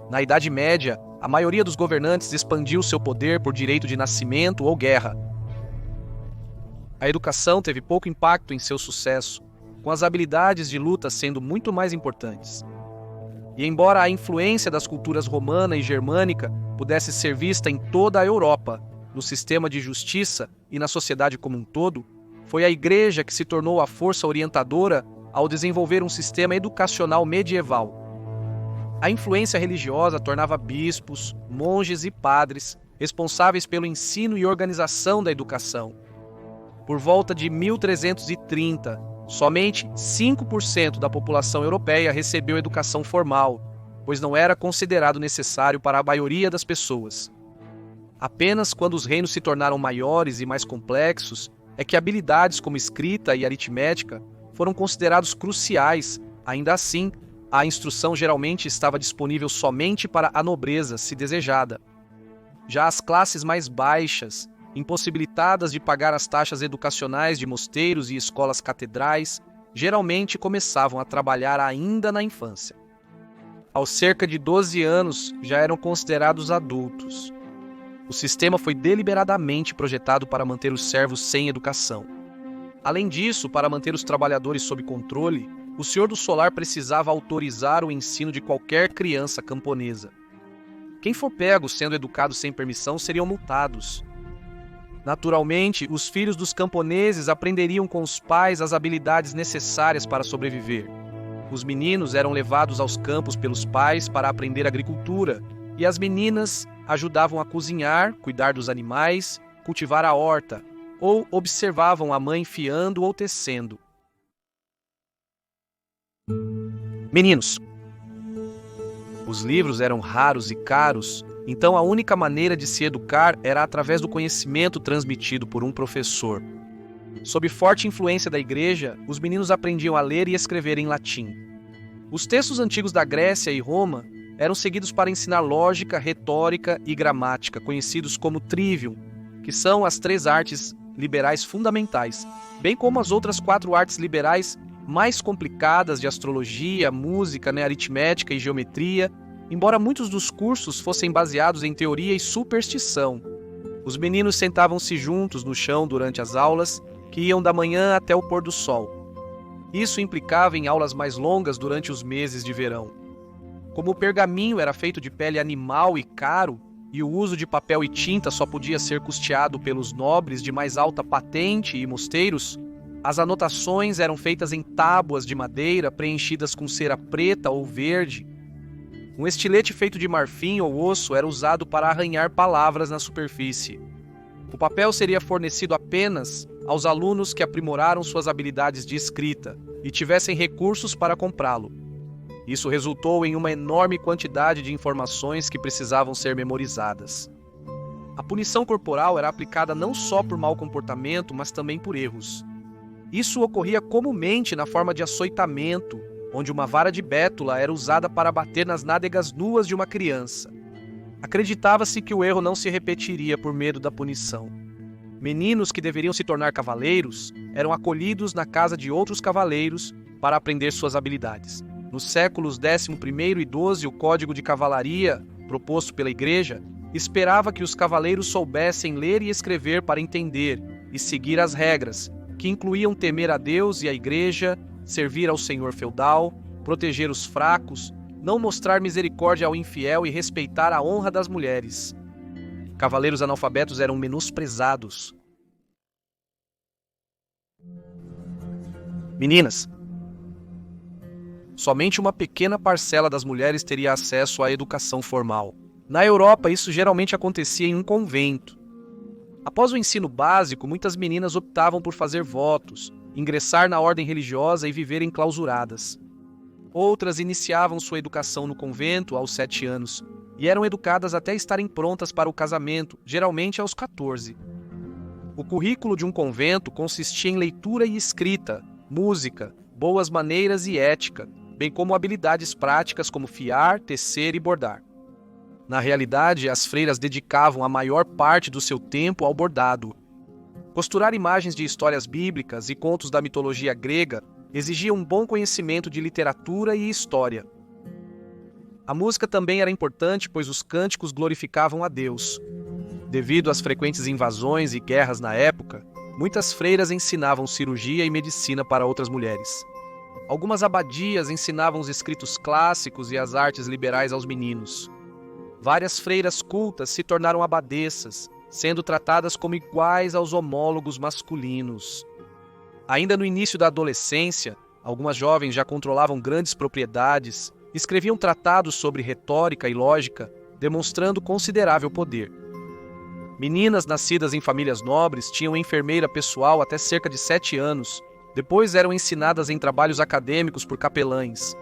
Na Idade Média, a maioria dos governantes expandiu seu poder por direito de nascimento ou guerra. A educação teve pouco impacto em seu sucesso, com as habilidades de luta sendo muito mais importantes. E embora a influência das culturas romana e germânica pudesse ser vista em toda a Europa, no sistema de justiça e na sociedade como um todo, foi a Igreja que se tornou a força orientadora ao desenvolver um sistema educacional medieval. A influência religiosa tornava bispos, monges e padres responsáveis pelo ensino e organização da educação. Por volta de 1330, somente 5% da população europeia recebeu educação formal, pois não era considerado necessário para a maioria das pessoas. Apenas quando os reinos se tornaram maiores e mais complexos é que habilidades como escrita e aritmética foram considerados cruciais. Ainda assim, a instrução geralmente estava disponível somente para a nobreza, se desejada. Já as classes mais baixas, impossibilitadas de pagar as taxas educacionais de mosteiros e escolas catedrais, geralmente começavam a trabalhar ainda na infância. Aos cerca de 12 anos, já eram considerados adultos. O sistema foi deliberadamente projetado para manter os servos sem educação. Além disso, para manter os trabalhadores sob controle, o Senhor do Solar precisava autorizar o ensino de qualquer criança camponesa. Quem for pego sendo educado sem permissão seriam multados. Naturalmente, os filhos dos camponeses aprenderiam com os pais as habilidades necessárias para sobreviver. Os meninos eram levados aos campos pelos pais para aprender agricultura, e as meninas ajudavam a cozinhar, cuidar dos animais, cultivar a horta, ou observavam a mãe fiando ou tecendo. Meninos. Os livros eram raros e caros, então a única maneira de se educar era através do conhecimento transmitido por um professor. Sob forte influência da Igreja, os meninos aprendiam a ler e escrever em latim. Os textos antigos da Grécia e Roma eram seguidos para ensinar lógica, retórica e gramática, conhecidos como trivium, que são as 3 artes liberais fundamentais, bem como as outras 4 artes liberais mais complicadas de astrologia, música, aritmética e geometria, embora muitos dos cursos fossem baseados em teoria e superstição. Os meninos sentavam-se juntos no chão durante as aulas, que iam da manhã até o pôr do sol. Isso implicava em aulas mais longas durante os meses de verão. Como o pergaminho era feito de pele animal e caro, e o uso de papel e tinta só podia ser custeado pelos nobres de mais alta patente e mosteiros, as anotações eram feitas em tábuas de madeira preenchidas com cera preta ou verde. Um estilete feito de marfim ou osso era usado para arranhar palavras na superfície. O papel seria fornecido apenas aos alunos que aprimoraram suas habilidades de escrita e tivessem recursos para comprá-lo. Isso resultou em uma enorme quantidade de informações que precisavam ser memorizadas. A punição corporal era aplicada não só por mau comportamento, mas também por erros. Isso ocorria comumente na forma de açoitamento, onde uma vara de bétula era usada para bater nas nádegas nuas de uma criança. Acreditava-se que o erro não se repetiria por medo da punição. Meninos que deveriam se tornar cavaleiros eram acolhidos na casa de outros cavaleiros para aprender suas habilidades. Nos séculos XI e XII, o Código de Cavalaria, proposto pela Igreja, esperava que os cavaleiros soubessem ler e escrever para entender e seguir as regras, que incluíam temer a Deus e a Igreja, servir ao senhor feudal, proteger os fracos, não mostrar misericórdia ao infiel e respeitar a honra das mulheres. Cavaleiros analfabetos eram menosprezados. Meninas. Somente uma pequena parcela das mulheres teria acesso à educação formal. Na Europa, isso geralmente acontecia em um convento. Após o ensino básico, muitas meninas optavam por fazer votos, ingressar na ordem religiosa e viver enclausuradas. Outras iniciavam sua educação no convento aos 7 anos e eram educadas até estarem prontas para o casamento, geralmente aos 14. O currículo de um convento consistia em leitura e escrita, música, boas maneiras e ética, bem como habilidades práticas como fiar, tecer e bordar. Na realidade, as freiras dedicavam a maior parte do seu tempo ao bordado. Costurar imagens de histórias bíblicas e contos da mitologia grega exigia um bom conhecimento de literatura e história. A música também era importante, pois os cânticos glorificavam a Deus. Devido às frequentes invasões e guerras na época, muitas freiras ensinavam cirurgia e medicina para outras mulheres. Algumas abadias ensinavam os escritos clássicos e as artes liberais aos meninos. Várias freiras cultas se tornaram abadesas, sendo tratadas como iguais aos homólogos masculinos. Ainda no início da adolescência, algumas jovens já controlavam grandes propriedades, escreviam tratados sobre retórica e lógica, demonstrando considerável poder. Meninas nascidas em famílias nobres tinham enfermeira pessoal até cerca de 7 anos, depois eram ensinadas em trabalhos acadêmicos por capelães.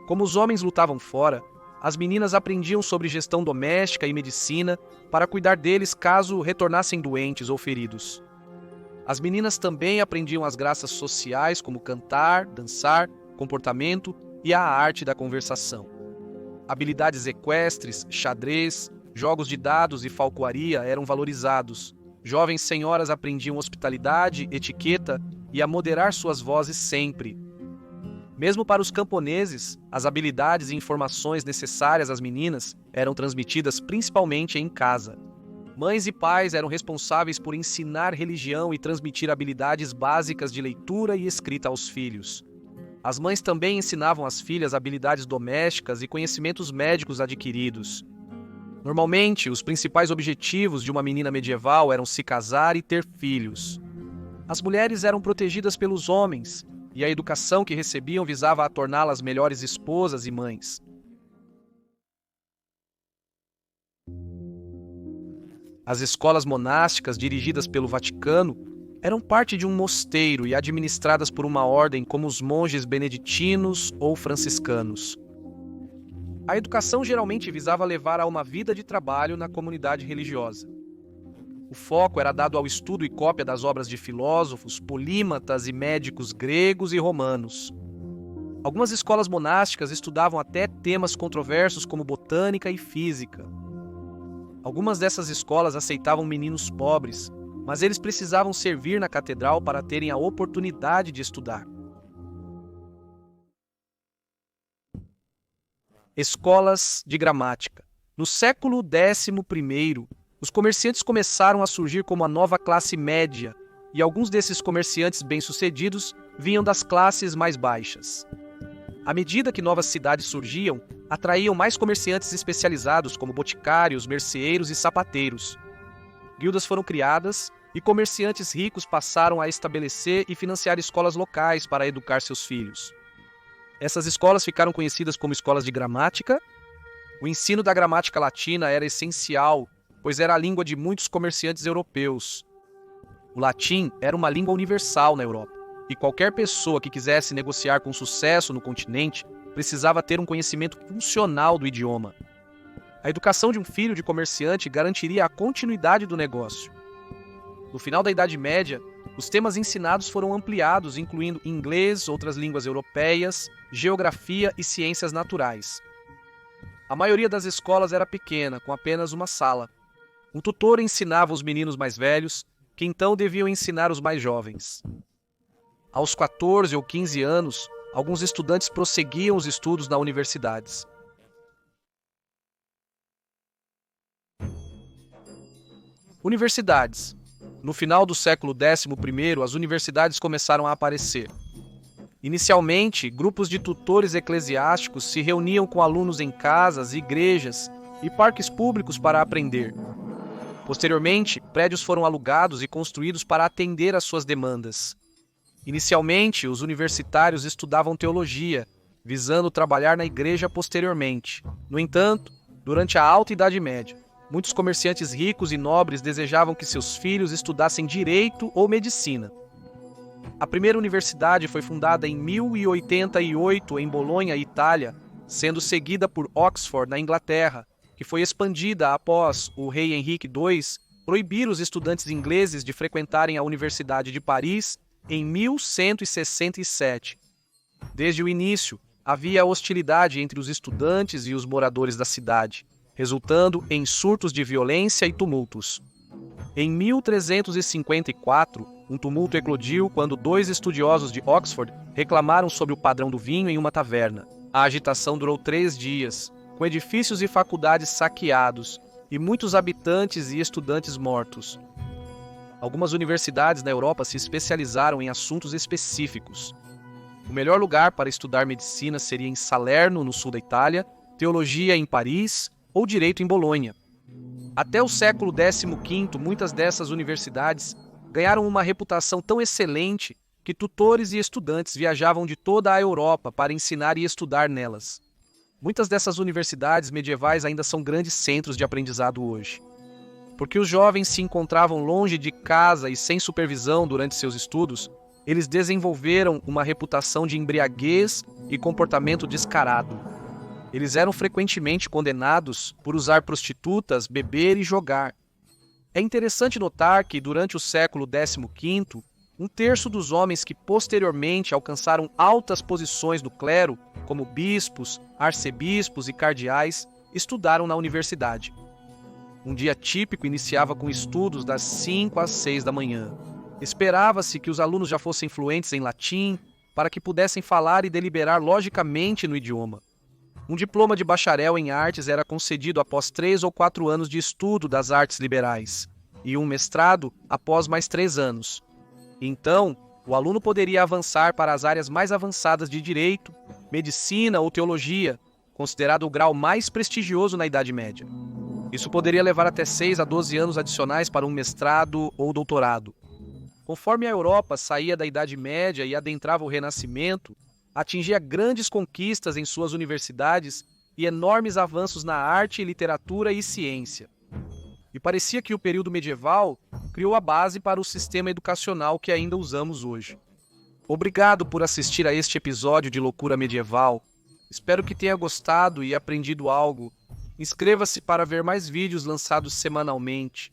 Como os homens lutavam fora, as meninas aprendiam sobre gestão doméstica e medicina para cuidar deles caso retornassem doentes ou feridos. As meninas também aprendiam as graças sociais como cantar, dançar, comportamento e a arte da conversação. Habilidades equestres, xadrez, jogos de dados e falcoaria eram valorizados. Jovens senhoras aprendiam hospitalidade, etiqueta e a moderar suas vozes sempre. Mesmo para os camponeses, as habilidades e informações necessárias às meninas eram transmitidas principalmente em casa. Mães e pais eram responsáveis por ensinar religião e transmitir habilidades básicas de leitura e escrita aos filhos. As mães também ensinavam às filhas habilidades domésticas e conhecimentos médicos adquiridos. Normalmente, os principais objetivos de uma menina medieval eram se casar e ter filhos. As mulheres eram protegidas pelos homens, e a educação que recebiam visava a torná-las melhores esposas e mães. As escolas monásticas dirigidas pelo Vaticano eram parte de um mosteiro e administradas por uma ordem como os monges beneditinos ou franciscanos. A educação geralmente visava levar a uma vida de trabalho na comunidade religiosa. O foco era dado ao estudo e cópia das obras de filósofos, polímatas e médicos gregos e romanos. Algumas escolas monásticas estudavam até temas controversos como botânica e física. Algumas dessas escolas aceitavam meninos pobres, mas eles precisavam servir na catedral para terem a oportunidade de estudar. Escolas de gramática. No século XI, os comerciantes começaram a surgir como a nova classe média, e alguns desses comerciantes bem-sucedidos vinham das classes mais baixas. À medida que novas cidades surgiam, atraíam mais comerciantes especializados como boticários, merceeiros e sapateiros. Guildas foram criadas e comerciantes ricos passaram a estabelecer e financiar escolas locais para educar seus filhos. Essas escolas ficaram conhecidas como escolas de gramática. O ensino da gramática latina era essencial, pois era a língua de muitos comerciantes europeus. O latim era uma língua universal na Europa, e qualquer pessoa que quisesse negociar com sucesso no continente precisava ter um conhecimento funcional do idioma. A educação de um filho de comerciante garantiria a continuidade do negócio. No final da Idade Média, os temas ensinados foram ampliados, incluindo inglês, outras línguas europeias, geografia e ciências naturais. A maioria das escolas era pequena, com apenas uma sala. Um tutor ensinava os meninos mais velhos, que então deviam ensinar os mais jovens. Aos 14 ou 15 anos, alguns estudantes prosseguiam os estudos nas universidades. Universidades. No final do século XI, as universidades começaram a aparecer. Inicialmente, grupos de tutores eclesiásticos se reuniam com alunos em casas, igrejas e parques públicos para aprender. Posteriormente, prédios foram alugados e construídos para atender às suas demandas. Inicialmente, os universitários estudavam teologia, visando trabalhar na igreja posteriormente. No entanto, durante a Alta Idade Média, muitos comerciantes ricos e nobres desejavam que seus filhos estudassem direito ou medicina. A primeira universidade foi fundada em 1088 em Bolonha, Itália, sendo seguida por Oxford, na Inglaterra, que foi expandida após o rei Henrique II proibir os estudantes ingleses de frequentarem a Universidade de Paris em 1167. Desde o início, havia hostilidade entre os estudantes e os moradores da cidade, resultando em surtos de violência e tumultos. Em 1354, um tumulto eclodiu quando 2 estudiosos de Oxford reclamaram sobre o padrão do vinho em uma taverna. A agitação durou 3 dias. com edifícios e faculdades saqueados e muitos habitantes e estudantes mortos. Algumas universidades na Europa se especializaram em assuntos específicos. O melhor lugar para estudar medicina seria em Salerno, no sul da Itália, teologia em Paris ou direito em Bolonha. Até o século XV, muitas dessas universidades ganharam uma reputação tão excelente que tutores e estudantes viajavam de toda a Europa para ensinar e estudar nelas. Muitas dessas universidades medievais ainda são grandes centros de aprendizado hoje. Porque os jovens se encontravam longe de casa e sem supervisão durante seus estudos, eles desenvolveram uma reputação de embriaguez e comportamento descarado. Eles eram frequentemente condenados por usar prostitutas, beber e jogar. É interessante notar que, durante o século XV, um terço dos homens que posteriormente alcançaram altas posições do clero, como bispos, arcebispos e cardeais, estudaram na universidade. Um dia típico iniciava com estudos das 5 às 6 da manhã. Esperava-se que os alunos já fossem fluentes em latim, para que pudessem falar e deliberar logicamente no idioma. Um diploma de bacharel em artes era concedido após 3 ou 4 anos de estudo das artes liberais, e um mestrado após mais 3 anos. Então, o aluno poderia avançar para as áreas mais avançadas de direito, medicina ou teologia, considerado o grau mais prestigioso na Idade Média. Isso poderia levar até 6 a 12 anos adicionais para um mestrado ou doutorado. Conforme a Europa saía da Idade Média e adentrava o Renascimento, atingia grandes conquistas em suas universidades e enormes avanços na arte, literatura e ciência. E parecia que o período medieval criou a base para o sistema educacional que ainda usamos hoje. Obrigado por assistir a este episódio de Loucura Medieval. Espero que tenha gostado e aprendido algo. Inscreva-se para ver mais vídeos lançados semanalmente.